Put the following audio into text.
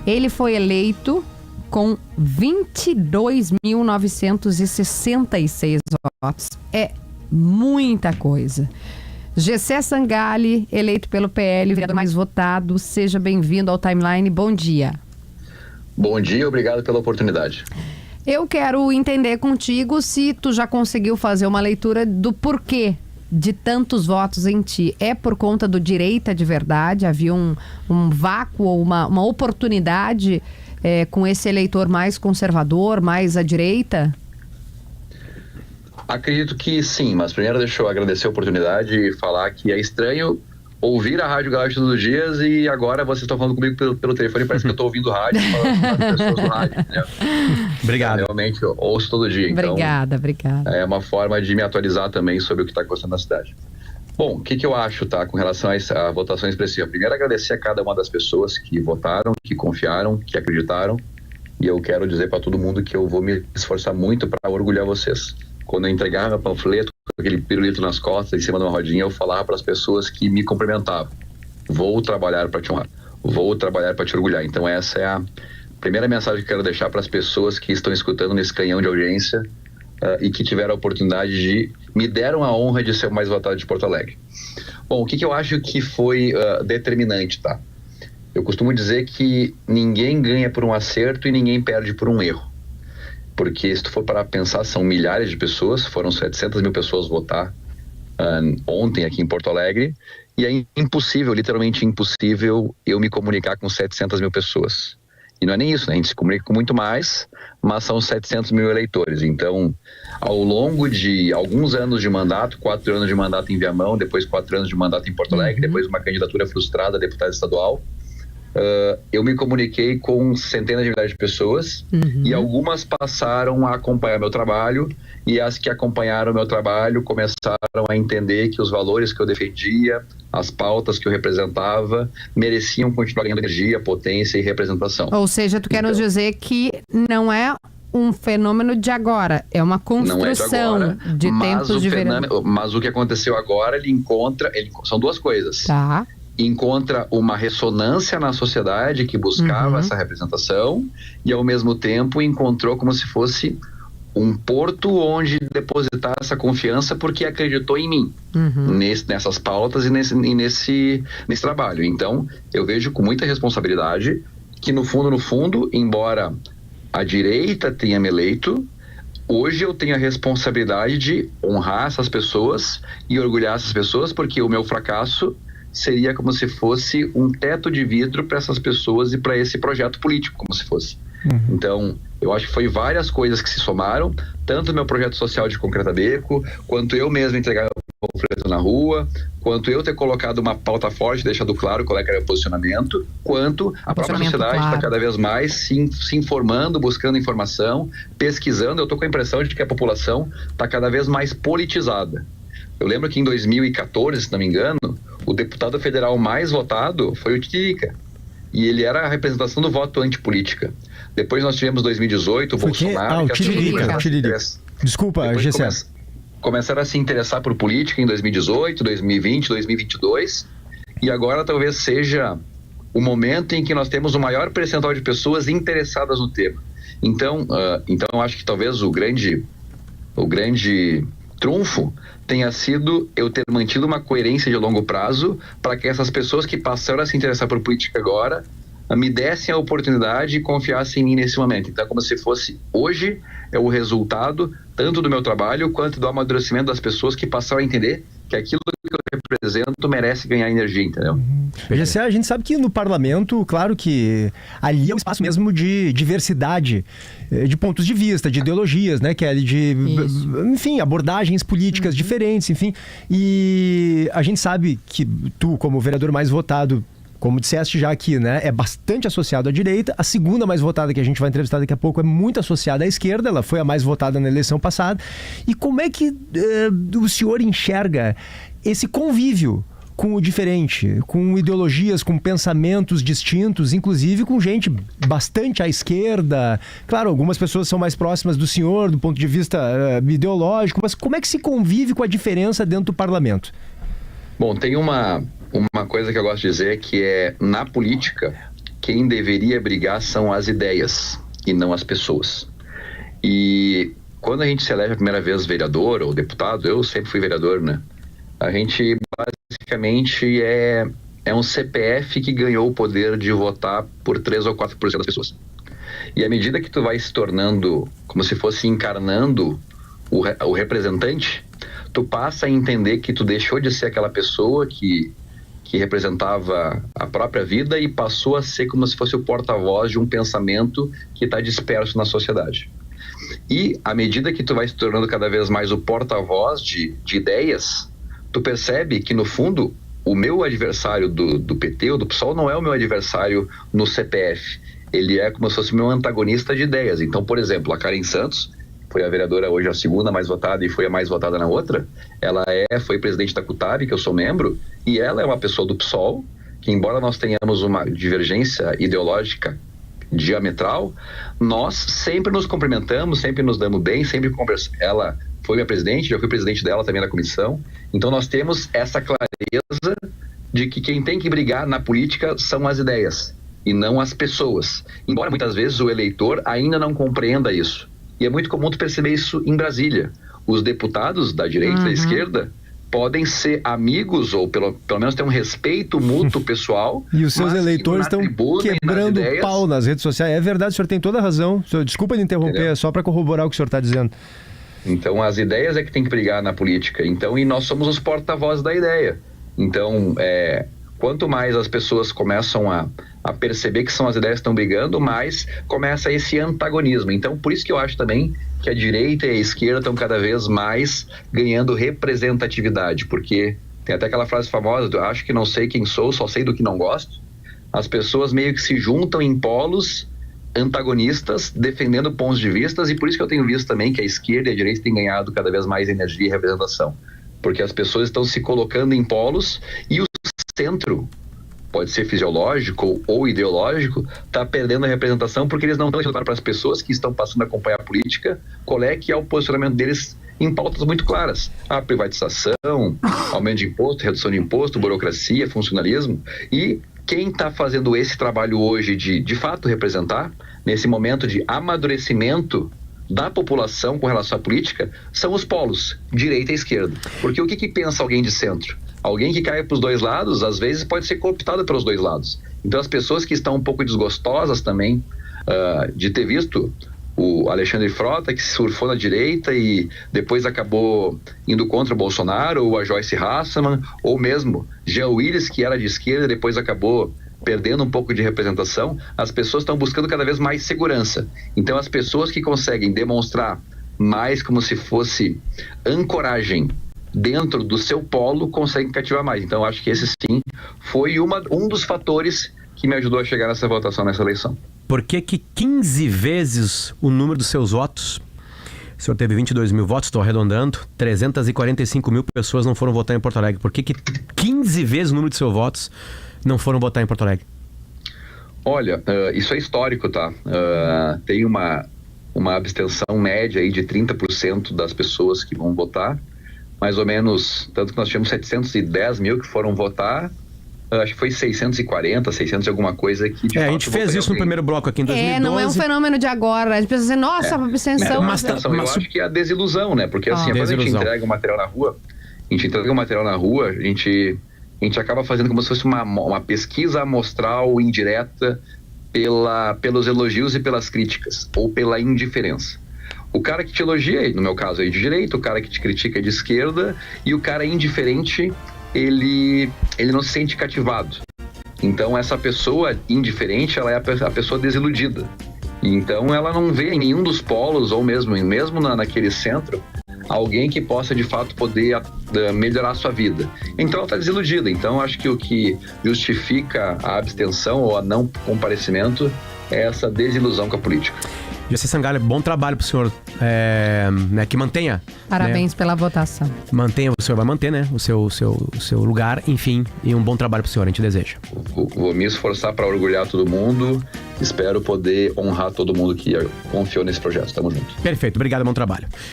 Ele foi eleito com 22.966 votos. É muita coisa. Gessé Sangalli, eleito pelo PL, vereador mais votado. Seja bem-vindo ao Timeline. Bom dia. Bom dia, obrigado pela oportunidade. Eu quero entender contigo se tu já conseguiu fazer uma leitura do porquê de tantos votos em ti. É por conta do direita de verdade? Havia um vácuo, uma oportunidade com esse eleitor mais conservador, mais à direita? Acredito que sim, mas primeiro deixa eu agradecer a oportunidade e falar que é estranho ouvir a Rádio Gaúcha todos os dias e agora vocês estão falando comigo pelo telefone, parece que eu estou ouvindo rádio, falando com as pessoas do rádio, né? Obrigado. Realmente eu ouço todo dia. Obrigada. É uma forma de me atualizar também sobre o que está acontecendo na cidade. Bom, o que eu acho, tá, com relação a essa votação expressiva? Primeiro, agradecer a cada uma das pessoas que votaram, que confiaram, que acreditaram, e eu quero dizer para todo mundo que eu vou me esforçar muito para orgulhar vocês. Quando eu entregava meu panfleto, com aquele pirulito nas costas, em cima de uma rodinha, eu falava para as pessoas que me cumprimentavam: vou trabalhar para te honrar, vou trabalhar para te orgulhar. Então essa é a primeira mensagem que eu quero deixar para as pessoas que estão escutando nesse canhão de audiência e que tiveram a oportunidade me deram a honra de ser o mais votado de Porto Alegre. Bom, o que eu acho que foi determinante, tá? Eu costumo dizer que ninguém ganha por um acerto e ninguém perde por um erro. Porque se tu for para pensar, são milhares de pessoas, foram 700 mil pessoas votar ontem aqui em Porto Alegre, e é impossível, literalmente impossível, eu me comunicar com 700 mil pessoas. E não é nem isso, né? A gente se comunica com muito mais, mas são 700 mil eleitores. Então, ao longo de alguns anos de mandato, 4 anos de mandato em Viamão, depois 4 anos de mandato em Porto Alegre, depois uma candidatura frustrada a deputado estadual, eu me comuniquei com centenas de milhares de pessoas e algumas passaram a acompanhar meu trabalho, e as que acompanharam meu trabalho começaram a entender que os valores que eu defendia, as pautas que eu representava, mereciam continuar ganhando energia, potência e representação. Ou seja, tu quer nos dizer que não é um fenômeno de agora, é uma construção de tempos de verão. Mas o que aconteceu agora, são duas coisas. Tá. Encontra uma ressonância na sociedade que buscava essa representação e, ao mesmo tempo, encontrou como se fosse um porto onde depositar essa confiança porque acreditou em mim, nessas pautas e nesse trabalho. Então, eu vejo com muita responsabilidade que, no fundo, embora a direita tenha me eleito, hoje eu tenho a responsabilidade de honrar essas pessoas e orgulhar essas pessoas, porque o meu fracasso seria como se fosse um teto de vidro para essas pessoas e para esse projeto político, como se fosse. Então, eu acho que foi várias coisas que se somaram, tanto o meu projeto social de Concreta Beco, quanto eu mesmo entregar o panfleto na rua, quanto eu ter colocado uma pauta forte, deixado claro qual era o posicionamento, quanto a própria sociedade está cada vez mais se informando, buscando informação, pesquisando. Eu estou com a impressão de que a população está cada vez mais politizada. Eu lembro que em 2014, se não me engano, o deputado federal mais votado foi o Tiririca. E ele era a representação do voto antipolítica. Depois nós tivemos 2018, o Bolsonaro... o Tiririca. Desculpa, Gessé. Começaram a se interessar por política em 2018, 2020, 2022. E agora talvez seja o momento em que nós temos o maior percentual de pessoas interessadas no tema. Então eu acho que talvez o grande trunfo tenha sido eu ter mantido uma coerência de longo prazo para que essas pessoas que passaram a se interessar por política agora me dessem a oportunidade e confiassem em mim nesse momento. Então, como se fosse hoje, é o resultado tanto do meu trabalho quanto do amadurecimento das pessoas que passaram a entender que aquilo que eu represento merece ganhar energia, entendeu? Gessé, a gente sabe que no parlamento, claro que ali é um espaço mesmo de diversidade, de pontos de vista, de ideologias, né, Kelly? Enfim, abordagens políticas diferentes, enfim. E a gente sabe que tu, como vereador mais votado, como disseste já aqui, né, é bastante associado à direita. A segunda mais votada, que a gente vai entrevistar daqui a pouco, é muito associada à esquerda. Ela foi a mais votada na eleição passada. E como é que o senhor enxerga esse convívio com o diferente, com ideologias, com pensamentos distintos, inclusive com gente bastante à esquerda? Claro, algumas pessoas são mais próximas do senhor do ponto de vista ideológico, mas como é que se convive com a diferença dentro do parlamento? Bom, tem uma coisa que eu gosto de dizer, que é, na política, quem deveria brigar são as ideias e não as pessoas. E quando a gente se elege a primeira vez vereador ou deputado, eu sempre fui vereador, né? A gente basicamente é um CPF que ganhou o poder de votar por 3 ou 4% das pessoas. E à medida que tu vai se tornando, como se fosse encarnando o representante, tu passa a entender que tu deixou de ser aquela pessoa que representava a própria vida e passou a ser como se fosse o porta-voz de um pensamento que está disperso na sociedade. E à medida que tu vai se tornando cada vez mais o porta-voz de ideias, tu percebe que no fundo o meu adversário do PT ou do PSOL não é o meu adversário no CPF, ele é como se fosse o meu antagonista de ideias. Então, por exemplo, a Karen Santos foi a vereadora hoje a segunda mais votada e foi a mais votada na outra. Ela foi presidente da CUTAB, que eu sou membro, e ela é uma pessoa do PSOL, que embora nós tenhamos uma divergência ideológica diametral, nós sempre nos cumprimentamos, sempre nos damos bem, sempre conversamos. Ela foi minha presidente, já fui presidente dela também na comissão. Então nós temos essa clareza de que quem tem que brigar na política são as ideias e não as pessoas. Embora muitas vezes o eleitor ainda não compreenda isso. E é muito comum tu perceber isso em Brasília. Os deputados da direita e da esquerda podem ser amigos ou pelo menos ter um respeito mútuo pessoal. E os seus eleitores estão quebrando o pau nas redes sociais. É verdade, o senhor tem toda a razão. Desculpa de interromper, Entendeu? É só para corroborar o que o senhor está dizendo. Então as ideias é que tem que brigar na política. Então, e nós somos os porta-vozes da ideia. Então, quanto mais as pessoas começam a perceber que são as ideias que estão brigando, mais começa esse antagonismo. Então, por isso que eu acho também que a direita e a esquerda estão cada vez mais ganhando representatividade, porque tem até aquela frase famosa, eu acho que não sei quem sou, só sei do que não gosto. As pessoas meio que se juntam em polos antagonistas, defendendo pontos de vista, e por isso que eu tenho visto também que a esquerda e a direita têm ganhado cada vez mais energia e representação, porque as pessoas estão se colocando em polos e o centro, pode ser fisiológico ou ideológico, está perdendo a representação porque eles não estão deixando para as pessoas que estão passando a acompanhar a política qual é que é o posicionamento deles em pautas muito claras. A privatização, aumento de imposto, redução de imposto, burocracia, funcionalismo. E quem está fazendo esse trabalho hoje de fato representar, nesse momento de amadurecimento da população com relação à política, são os polos, direita e esquerda. Porque o que pensa alguém de centro? Alguém que cai para os dois lados, às vezes pode ser cooptado pelos dois lados. Então as pessoas que estão um pouco desgostosas também de ter visto o Alexandre Frota, que surfou na direita e depois acabou indo contra o Bolsonaro, ou a Joyce Hasselmann, ou mesmo Jean Willis, que era de esquerda e depois acabou perdendo um pouco de representação, as pessoas estão buscando cada vez mais segurança. Então as pessoas que conseguem demonstrar mais como se fosse ancoragem dentro do seu polo conseguem cativar mais. Então acho que esse sim foi um dos fatores que me ajudou a chegar nessa votação, nessa eleição. Por que 15 vezes o número dos seus votos? O senhor teve 22 mil votos, estou arredondando, 345 mil pessoas não foram votar em Porto Alegre. Por que 15 vezes o número de seus votos não foram votar em Porto Alegre? Olha, isso é histórico, tá? Tem uma abstenção média aí de 30% das pessoas que vão votar, mais ou menos, tanto que nós tivemos 710 mil que foram votar, acho que foi 640, 600 e alguma coisa que de fato a gente fez isso no primeiro bloco aqui em 2012. Não é um fenômeno de agora. A gente pensa assim, nossa, a abstenção... Eu acho que é a desilusão, né? Porque assim, quando a gente entrega o material na rua, a gente acaba fazendo como se fosse uma pesquisa amostral indireta pelos elogios e pelas críticas, ou pela indiferença. O cara que te elogia, no meu caso aí de direita, o cara que te critica é de esquerda, e o cara indiferente, ele não se sente cativado. Então essa pessoa indiferente, ela é a pessoa desiludida. Então ela não vê em nenhum dos polos, ou mesmo naquele centro, alguém que possa de fato poder melhorar a sua vida. Então ela está desiludida. Então acho que o que justifica a abstenção ou a não comparecimento é essa desilusão com a política. Jessé Sangalha, bom trabalho pro senhor, que mantenha. Parabéns pela votação. Mantenha, o senhor vai manter, né, o seu lugar, enfim, e um bom trabalho pro senhor, a gente deseja. Vou me esforçar para orgulhar todo mundo, espero poder honrar todo mundo que confiou nesse projeto. Tamo junto. Perfeito, obrigado, bom trabalho.